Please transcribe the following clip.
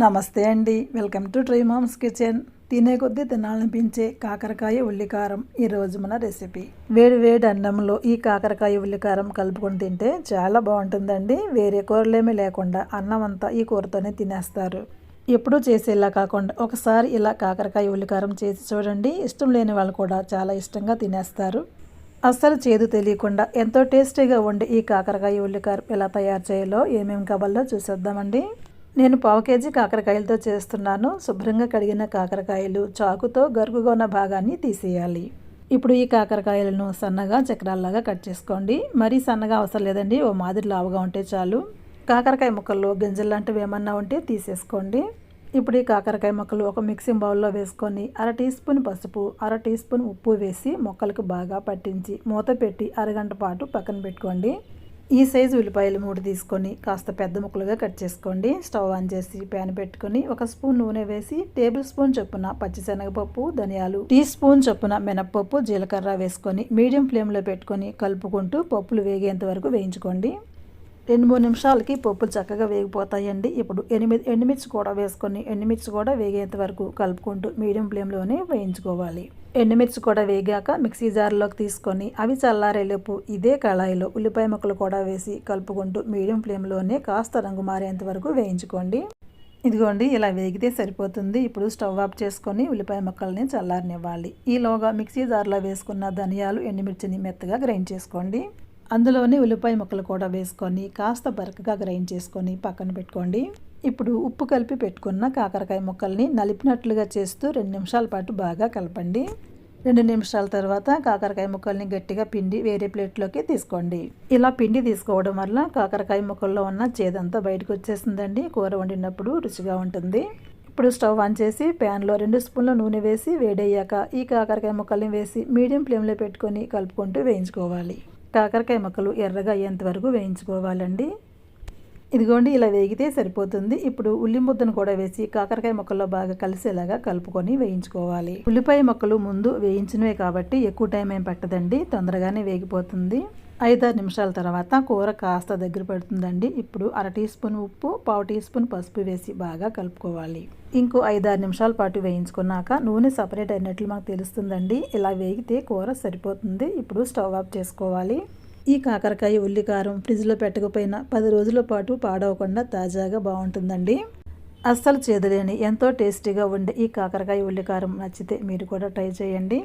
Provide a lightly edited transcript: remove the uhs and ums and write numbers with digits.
నమస్తే అండి. Welcome to Try Mom's Kitchen. తినే కొద్దీ తినాలనిపించే కాకరకాయ ఉల్లికారం ఈరోజు మన రెసిపీ. వేడి వేడి అన్నంలో ఈ కాకరకాయ ఉల్లికారం కలుపుకొని తింటే చాలా బాగుంటుందండి. వేరే కూరలేమీ లేకుండా అన్నం అంతా ఈ కూరతోనే తినేస్తారు. ఎప్పుడూ చేసేలా కాకుండా ఒకసారి ఇలా కాకరకాయ ఉల్లికారం చేసి చూడండి. ఇష్టం లేని వాళ్ళు కూడా చాలా ఇష్టంగా తినేస్తారు. అస్సలు చేదు తెలియకుండా ఎంతో టేస్టీగా ఉండే ఈ కాకరకాయ ఉల్లికారం ఎలా తయారు చేయాలో ఏమేమి కావాలో చూసేద్దామండి. నేను 1/2 కేజీ కాకరకాయలతో చేస్తున్నాను. శుభ్రంగా కడిగిన కాకరకాయలు చాకుతో గరుకుగా ఉన్న భాగాన్ని తీసేయాలి. ఇప్పుడు ఈ కాకరకాయలను సన్నగా చక్రాల్లాగా కట్ చేసుకోండి. మరీ సన్నగా అవసరం లేదండి, ఓ మాదిరి లావుగా ఉంటే చాలు. కాకరకాయ ముక్కల్లో గింజలు లాంటివి ఏమన్నా ఉంటే తీసేసుకోండి. ఇప్పుడు ఈ కాకరకాయ ముక్కలు ఒక మిక్సింగ్ బౌల్లో వేసుకొని 1/2 టీ స్పూన్ పసుపు, 1/2 టీ స్పూన్ ఉప్పు వేసి ముక్కలకు బాగా పట్టించి మూత పెట్టి అరగంట పాటు పక్కన పెట్టుకోండి. ఈ సైజు ఉల్లిపాయలు 3 తీసుకొని కాస్త పెద్ద ముక్కలుగా కట్ చేసుకోండి. స్టవ్ ఆన్ చేసి ప్యాన్ పెట్టుకొని 1 స్పూన్ నూనె వేసి టేబుల్ స్పూన్ చొప్పున పచ్చిశనగపప్పు, ధనియాలు, టీ స్పూన్ చొప్పున మినప్పప్పు, జీలకర్ర వేసుకొని మీడియం ఫ్లేమ్లో పెట్టుకొని కలుపుకుంటూ పప్పులు వేగేంత వరకు వేయించుకోండి. 2-3 నిమిషాలకి పప్పులు చక్కగా వేగిపోతాయండి. ఇప్పుడు 8 ఎండుమిర్చి కూడా వేసుకొని ఎండుమిర్చి కూడా వేగేంత వరకు కలుపుకుంటూ మీడియం ఫ్లేమ్లోనే వేయించుకోవాలి. ఎండుమిర్చి కూడా వేగాక మిక్సీ జార్లోకి తీసుకొని అవి చల్లారేలోపు ఇదే కళాయిలో ఉల్లిపాయ ముక్కలు కూడా వేసి కలుపుకుంటూ మీడియం ఫ్లేమ్లోనే కాస్త రంగు మారేంత వరకు వేయించుకోండి. ఇదిగోండి, ఇలా వేగితే సరిపోతుంది. ఇప్పుడు స్టవ్ ఆఫ్ చేసుకొని ఉల్లిపాయ ముక్కల్ని చల్లారనివ్వాలి. ఈలోగా మిక్సీ జార్లో వేసుకున్న ధనియాలు, ఎండుమిర్చిని మెత్తగా గ్రైండ్ చేసుకోండి. అందులోనే ఉల్లిపాయ ముక్కలు కూడా వేసుకొని కాస్త బరకగా గ్రైండ్ చేసుకొని పక్కన పెట్టుకోండి. ఇప్పుడు ఉప్పు కలిపి పెట్టుకున్న కాకరకాయ ముక్కల్ని నలిపినట్లుగా చేస్తూ 2 నిమిషాల పాటు బాగా కలపండి. 2 నిమిషాల తర్వాత కాకరకాయ ముక్కల్ని గట్టిగా పిండి వేరే ప్లేట్లోకి తీసుకోండి. ఇలా పిండి తీసుకోవడం వల్ల కాకరకాయ ముక్కల్లో ఉన్న చేదంతా బయటకు వచ్చేసిందండి. కూర వండినప్పుడు రుచిగా ఉంటుంది. ఇప్పుడు స్టవ్ ఆన్ చేసి ప్యాన్లో 2 స్పూన్ల నూనె వేసి వేడయ్యాక ఈ కాకరకాయ ముక్కల్ని వేసి మీడియం ఫ్లేమ్లో పెట్టుకొని కలుపుకుంటూ వేయించుకోవాలి. కాకరకాయ ముక్కలు ఎర్రగా అయ్యేంత వరకు వేయించుకోవాలండి. ఇదిగోండి, ఇలా వేగితే సరిపోతుంది. ఇప్పుడు ఉల్లి ముద్దను కూడా వేసి కాకరకాయ ముక్కల్లో బాగా కలిసేలాగా కలుపుకొని వేయించుకోవాలి. ఉల్లిపాయ ముక్కలు ముందు వేయించినవే కాబట్టి ఎక్కువ టైం ఏం పట్టదండి, తొందరగానే వేగిపోతుంది. 5-6 నిమిషాల తర్వాత కూర కాస్త దగ్గర పడుతుందండి. ఇప్పుడు 1/2 టీ స్పూన్ ఉప్పు, 1/2 టీ స్పూన్ పసుపు వేసి బాగా కలుపుకోవాలి. ఇంకో 5-6 నిమిషాల పాటు వేయించుకున్నాక నూనె సపరేట్ అయినట్లు మనకు తెలుస్తుందండి. ఇలా వేగితే కూర సరిపోతుంది. ఇప్పుడు స్టవ్ ఆఫ్ చేసుకోవాలి. ఈ కాకరకాయ ఉల్లికారం ఫ్రిడ్జ్లో పెట్టకపోయినా 10 రోజుల పాటు పాడవకుండా తాజాగా బాగుంటుందండి. అస్సలు చేదులేని ఎంతో టేస్టీగా ఉండే ఈ కాకరకాయ ఉల్లికారం నచ్చితే మీరు కూడా ట్రై చేయండి.